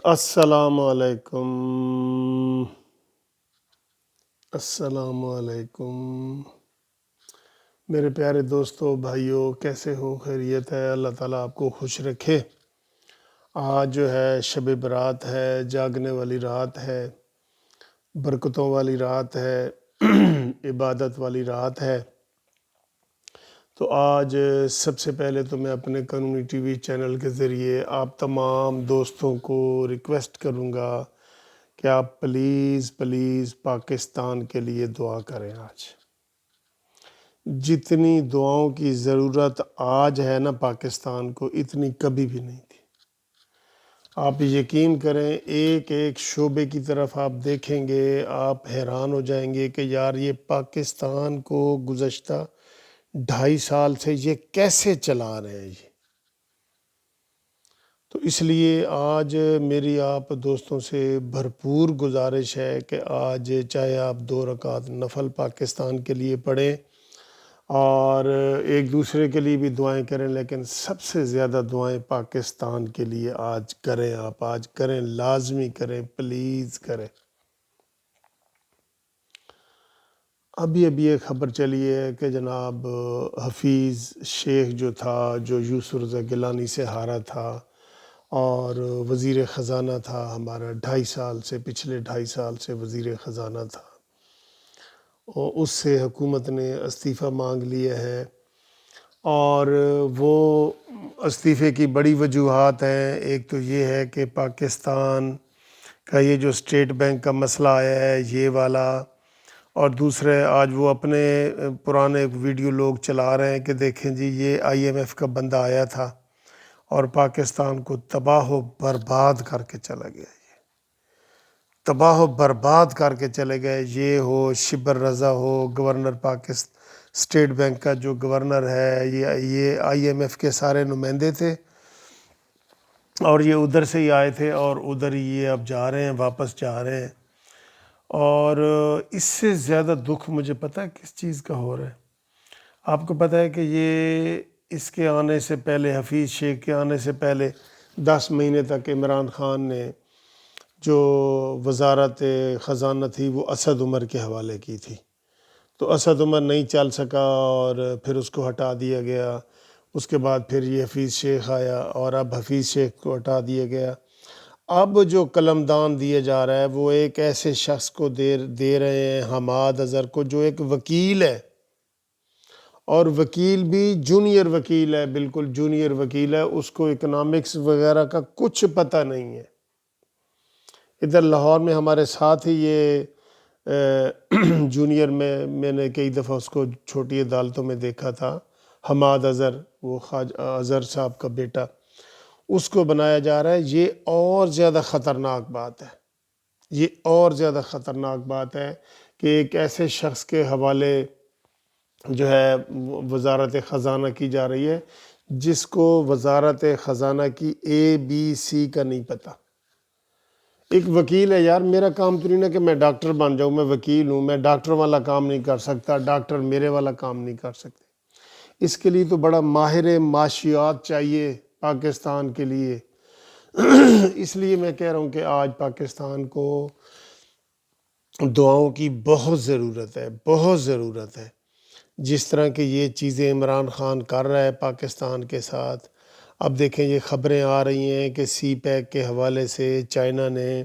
السلام علیکم، السلام علیکم میرے پیارے دوستو بھائیوں، کیسے ہو؟ خیریت ہے؟ اللہ تعالیٰ آپ کو خوش رکھے۔ آج جو ہے شب برات ہے، جاگنے والی رات ہے، برکتوں والی رات ہے، عبادت والی رات ہے۔ تو آج سب سے پہلے تو میں اپنے قانونی ٹی وی چینل کے ذریعے آپ تمام دوستوں کو ریکویسٹ کروں گا کہ آپ پلیز پاکستان کے لیے دعا کریں۔ آج جتنی دعاؤں کی ضرورت آج ہے نا پاکستان کو، اتنی کبھی بھی نہیں تھی۔ آپ یقین کریں، ایک ایک شعبے کی طرف آپ دیکھیں گے، آپ حیران ہو جائیں گے کہ یار یہ پاکستان کو گزشتہ 2.5 سال سے یہ کیسے چلا رہے ہیں یہ۔ تو اس لیے آج میری آپ دوستوں سے بھرپور گزارش ہے کہ آج چاہے آپ 2 رکعت نفل پاکستان کے لیے پڑھیں اور ایک دوسرے کے لیے بھی دعائیں کریں، لیکن سب سے زیادہ دعائیں پاکستان کے لیے آج کریں۔ آپ آج کریں، لازمی کریں، پلیز کریں۔ ابھی ایک خبر چلی ہے کہ جناب حفیظ شیخ جو تھا، جو یوسف رضا گیلانی سے ہارا تھا اور وزیر خزانہ تھا ہمارا، پچھلے 2.5 سال سے وزیر خزانہ تھا، اور اس سے حکومت نے استعفیٰ مانگ لیا ہے۔ اور وہ استعفے کی بڑی وجوہات ہیں۔ ایک تو یہ ہے کہ پاکستان کا یہ جو اسٹیٹ بینک کا مسئلہ آیا ہے یہ والا، اور دوسرے آج وہ اپنے پرانے ویڈیو لوگ چلا رہے ہیں کہ دیکھیں جی یہ IMF کا بندہ آیا تھا اور پاکستان کو تباہ و برباد کر کے چلا گیا۔ تباہ و برباد کر کے چلے گئے۔ یہ ہو شبر رضا ہو، گورنر پاکستان اسٹیٹ بینک کا جو گورنر ہے، یہ IMF کے سارے نمائندے تھے اور یہ ادھر سے ہی آئے تھے اور ادھر ہی یہ اب جا رہے ہیں، واپس جا رہے ہیں۔ اور اس سے زیادہ دکھ مجھے پتہ ہے کس چیز کا ہو رہا ہے۔ آپ کو پتہ ہے کہ یہ اس کے آنے سے پہلے، حفیظ شیخ کے آنے سے پہلے 10 مہینے تک عمران خان نے جو وزارت خزانہ تھی وہ اسد عمر کے حوالے کی تھی، تو اسد عمر نہیں چل سکا اور پھر اس کو ہٹا دیا گیا۔ اس کے بعد پھر یہ حفیظ شیخ آیا اور اب حفیظ شیخ کو ہٹا دیا گیا۔ اب جو قلمدان دیا جا رہا ہے وہ ایک ایسے شخص کو دے رہے ہیں، حماد اظہر کو، جو ایک وکیل ہے، اور وکیل بھی جونیئر وکیل ہے، بالکل جونیئر وکیل ہے، اس کو اکنامکس وغیرہ کا کچھ پتہ نہیں ہے۔ ادھر لاہور میں ہمارے ساتھ ہی یہ جونیئر میں نے کئی دفعہ اس کو چھوٹی عدالتوں میں دیکھا تھا، حماد اظہر، وہ خواجہ اظہر صاحب کا بیٹا، اس کو بنایا جا رہا ہے۔ یہ اور زیادہ خطرناک بات ہے، یہ اور زیادہ خطرناک بات ہے کہ ایک ایسے شخص کے حوالے جو ہے وزارت خزانہ کی جا رہی ہے جس کو وزارت خزانہ کی ABC کا نہیں پتہ۔ ایک وکیل ہے، یار میرا کام تو نہیں نا کہ میں ڈاکٹر بن جاؤں، میں وکیل ہوں، میں ڈاکٹر والا کام نہیں کر سکتا، ڈاکٹر میرے والا کام نہیں کر سکتے۔ اس کے لیے تو بڑا ماہر معاشیات چاہیے پاکستان کے لیے۔ اس لیے میں کہہ رہا ہوں کہ آج پاکستان کو دعاؤں کی بہت ضرورت ہے، بہت ضرورت ہے۔ جس طرح کہ یہ چیزیں عمران خان کر رہا ہے پاکستان کے ساتھ، اب دیکھیں یہ خبریں آ رہی ہیں کہ سی پیک کے حوالے سے چائنا نے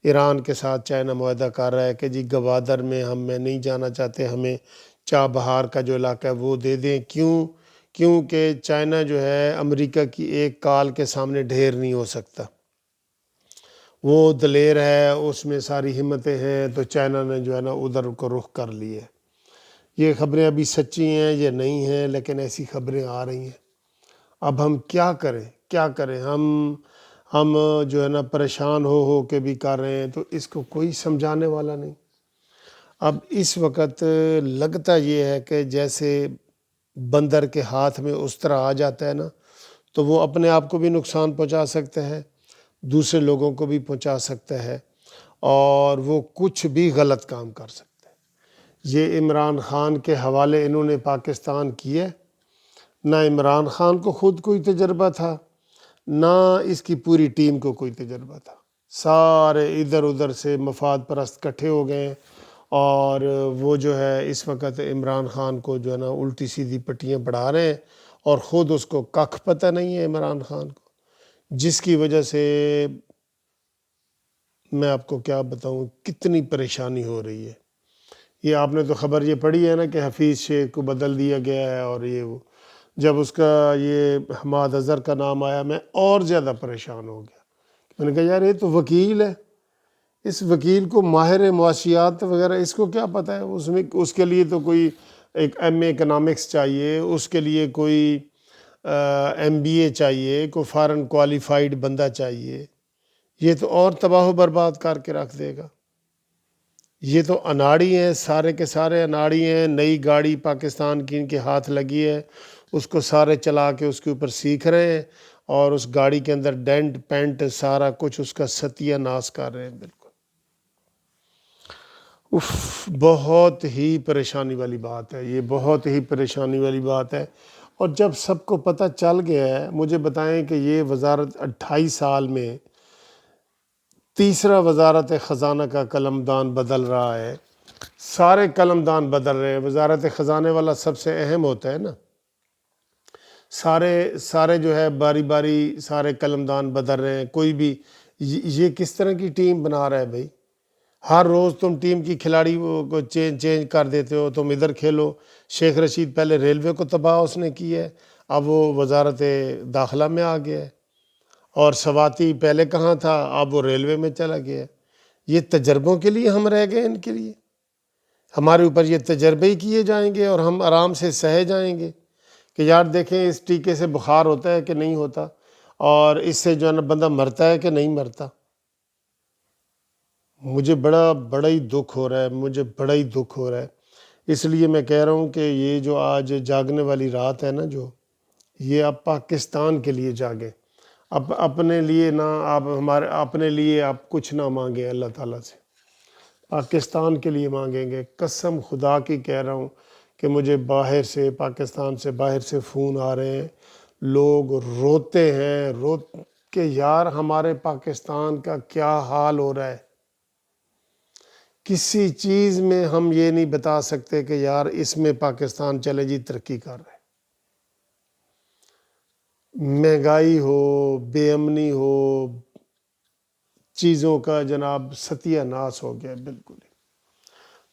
ایران کے ساتھ معاہدہ کر رہا ہے کہ جی گوادر میں میں نہیں جانا چاہتے، ہمیں چابہار کا جو علاقہ ہے وہ دے دیں۔ کیونکہ چائنا جو ہے امریکہ کی ایک کال کے سامنے ڈھیر نہیں ہو سکتا، وہ دلیر ہے، اس میں ساری ہمتیں ہیں، تو چائنا نے جو ہے نا ادھر کو رخ کر لیے۔ یہ خبریں ابھی سچی ہیں یہ نہیں ہیں، لیکن ایسی خبریں آ رہی ہیں۔ اب ہم کیا کریں؟ ہم جو ہے نا پریشان ہو کے بھی کر رہے ہیں، تو اس کو کوئی سمجھانے والا نہیں۔ اب اس وقت لگتا یہ ہے کہ جیسے بندر کے ہاتھ میں اس طرح آ جاتا ہے نا، تو وہ اپنے آپ کو بھی نقصان پہنچا سکتا ہے، دوسرے لوگوں کو بھی پہنچا سکتا ہے، اور وہ کچھ بھی غلط کام کر سکتا ہے۔ یہ عمران خان کے حوالے انہوں نے پاکستان کیے، نہ عمران خان کو خود کوئی تجربہ تھا، نہ اس کی پوری ٹیم کو کوئی تجربہ تھا۔ سارے ادھر ادھر سے مفاد پرست اکٹھے ہو گئے ہیں، اور وہ جو ہے اس وقت عمران خان کو جو ہے نا الٹی سیدھی پٹیاں پڑھا رہے ہیں، اور خود اس کو ککھ پتہ نہیں ہے عمران خان کو، جس کی وجہ سے میں آپ کو کیا بتاؤں کتنی پریشانی ہو رہی ہے۔ یہ آپ نے تو خبر یہ پڑھی ہے نا کہ حفیظ شیخ کو بدل دیا گیا ہے، اور یہ وہ جب اس کا یہ حماد اظہر کا نام آیا میں اور زیادہ پریشان ہو گیا۔ میں نے کہا یار یہ تو وکیل ہے، اس وکیل کو ماہر معاشیات وغیرہ اس کو کیا پتہ ہے، اس کے لیے تو کوئی ایک ایم اے اکنامکس چاہیے، اس کے لیے کوئی ایم بی اے چاہیے، کوئی فارن کوالیفائڈ بندہ چاہیے، یہ تو اور تباہ و برباد کر کے رکھ دے گا۔ یہ تو اناڑی ہیں، سارے کے سارے اناڑی ہیں، نئی گاڑی پاکستان کی ان کے ہاتھ لگی ہے، اس کو سارے چلا کے اس کے اوپر سیکھ رہے ہیں، اور اس گاڑی کے اندر ڈینٹ پینٹ سارا کچھ اس کا ستیہ ناش کر رہے ہیں بالکل۔ بہت ہی پریشانی والی بات ہے یہ، بہت ہی پریشانی والی بات ہے۔ اور جب سب کو پتہ چل گیا ہے، مجھے بتائیں کہ یہ وزارت 28 سال میں تیسرا وزارت خزانہ کا قلمدان بدل رہا ہے، سارے قلمدان بدل رہے ہیں، وزارت خزانے والا سب سے اہم ہوتا ہے نا، سارے جو ہے باری باری سارے قلمدان بدل رہے ہیں، کوئی بھی یہ کس طرح کی ٹیم بنا رہا ہے بھائی؟ ہر روز تم ٹیم کی کھلاڑی کو چینج کر دیتے ہو، تم ادھر کھیلو۔ شیخ رشید پہلے ریلوے کو تباہ اس نے کی ہے، اب وہ وزارت داخلہ میں آ گیا ہے، اور سواتی پہلے کہاں تھا، اب وہ ریلوے میں چلا گیا ہے۔ یہ تجربوں کے لیے ہم رہ گئے، ان کے لیے ہمارے اوپر یہ تجربے ہی کیے جائیں گے، اور ہم آرام سے سہے جائیں گے کہ یار دیکھیں اس ٹیکے سے بخار ہوتا ہے کہ نہیں ہوتا، اور اس سے جو ہے نا بندہ مرتا ہے کہ نہیں مرتا۔ مجھے بڑا ہی دکھ ہو رہا ہے، مجھے بڑا ہی دکھ ہو رہا ہے۔ اس لیے میں کہہ رہا ہوں کہ یہ جو آج جاگنے والی رات ہے نا، جو یہ آپ پاکستان کے لیے جاگیں، اپنے لیے نہ، آپ ہمارے اپنے لیے آپ کچھ نہ مانگیں اللہ تعالیٰ سے، پاکستان کے لیے مانگیں گے۔ قسم خدا کی کہہ رہا ہوں کہ مجھے باہر سے، پاکستان سے باہر سے فون آ رہے ہیں، لوگ روتے ہیں کہ یار ہمارے پاکستان کا کیا حال ہو رہا ہے۔ کسی چیز میں ہم یہ نہیں بتا سکتے کہ یار اس میں پاکستان چلے جی ترقی کر رہے، مہنگائی ہو، بے امنی ہو، چیزوں کا جناب ستیہ ناش ہو گیا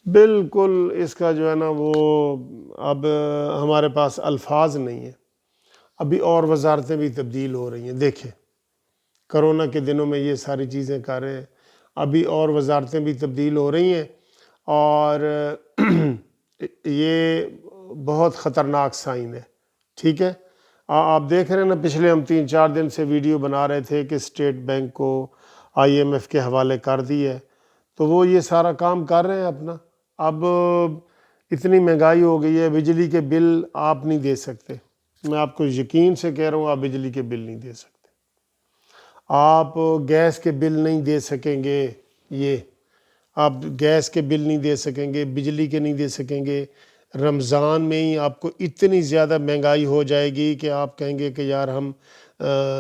بالکل اس کا جو ہے نا وہ اب ہمارے پاس الفاظ نہیں ہیں۔ ابھی اور وزارتیں بھی تبدیل ہو رہی ہیں، دیکھیں کرونا کے دنوں میں یہ ساری چیزیں کر رہے ہیں، ابھی اور وزارتیں بھی تبدیل ہو رہی ہیں، اور یہ بہت خطرناک سائن ہے، ٹھیک ہے۔ آپ دیکھ رہے ہیں نا، پچھلے ہم 3-4 دن سے ویڈیو بنا رہے تھے کہ اسٹیٹ بینک کو IMF کے حوالے کر دی ہے، تو وہ یہ سارا کام کر رہے ہیں اپنا۔ اب اتنی مہنگائی ہو گئی ہے، بجلی کے بل آپ نہیں دے سکتے، میں آپ کو یقین سے کہہ رہا ہوں آپ بجلی کے بل نہیں دے سکتے، آپ گیس کے بل نہیں دے سکیں گے، یہ آپ گیس کے بل نہیں دے سکیں گے، بجلی کے نہیں دے سکیں گے۔ رمضان میں ہی آپ کو اتنی زیادہ مہنگائی ہو جائے گی کہ آپ کہیں گے کہ یار ہم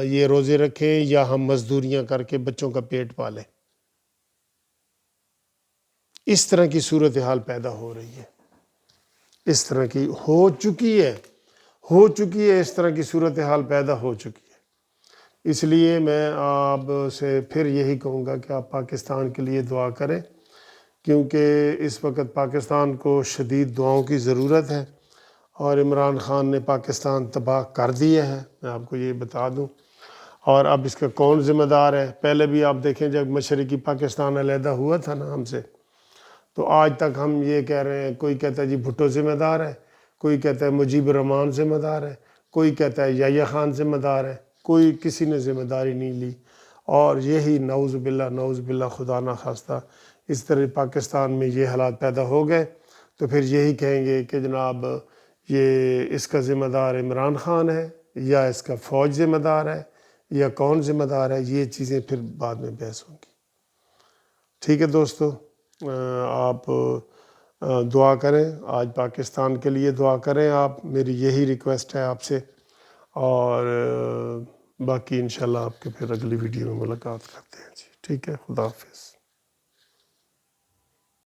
یہ روزے رکھیں یا ہم مزدوریاں کر کے بچوں کا پیٹ پالیں۔ اس طرح کی صورتحال پیدا ہو رہی ہے، اس طرح کی ہو چکی ہے اس طرح کی صورتحال پیدا ہو چکی ہے۔ اس لیے میں آپ سے پھر یہی کہوں گا کہ آپ پاکستان کے لیے دعا کریں، کیونکہ اس وقت پاکستان کو شدید دعاؤں کی ضرورت ہے، اور عمران خان نے پاکستان تباہ کر دیا ہے، میں آپ کو یہ بتا دوں۔ اور اب اس کا کون ذمہ دار ہے؟ پہلے بھی آپ دیکھیں جب مشرقی پاکستان علیحدہ ہوا تھا نا ہم سے، تو آج تک ہم یہ کہہ رہے ہیں، کوئی کہتا ہے جی بھٹو ذمہ دار ہے، کوئی کہتا ہے مجیب الرحمان ذمہ دار ہے، کوئی کہتا ہے یحییٰ خان ذمہ دار ہے، کوئی کسی نے ذمہ داری نہیں لی، اور یہی نعوذ باللہ خدا نہ خواستہ اس طرح پاکستان میں یہ حالات پیدا ہو گئے، تو پھر یہی کہیں گے کہ جناب یہ اس کا ذمہ دار عمران خان ہے، یا اس کا فوج ذمہ دار ہے، یا کون ذمہ دار ہے، یہ چیزیں پھر بعد میں بحث ہوں گی۔ ٹھیک ہے دوستو، آپ دعا کریں، آج پاکستان کے لیے دعا کریں آپ، میری یہی ریکویسٹ ہے آپ سے، اور باقی انشاءاللہ آپ کے پھر اگلی ویڈیو میں ملاقات کرتے ہیں جی۔ ٹھیک ہے، خدا حافظ.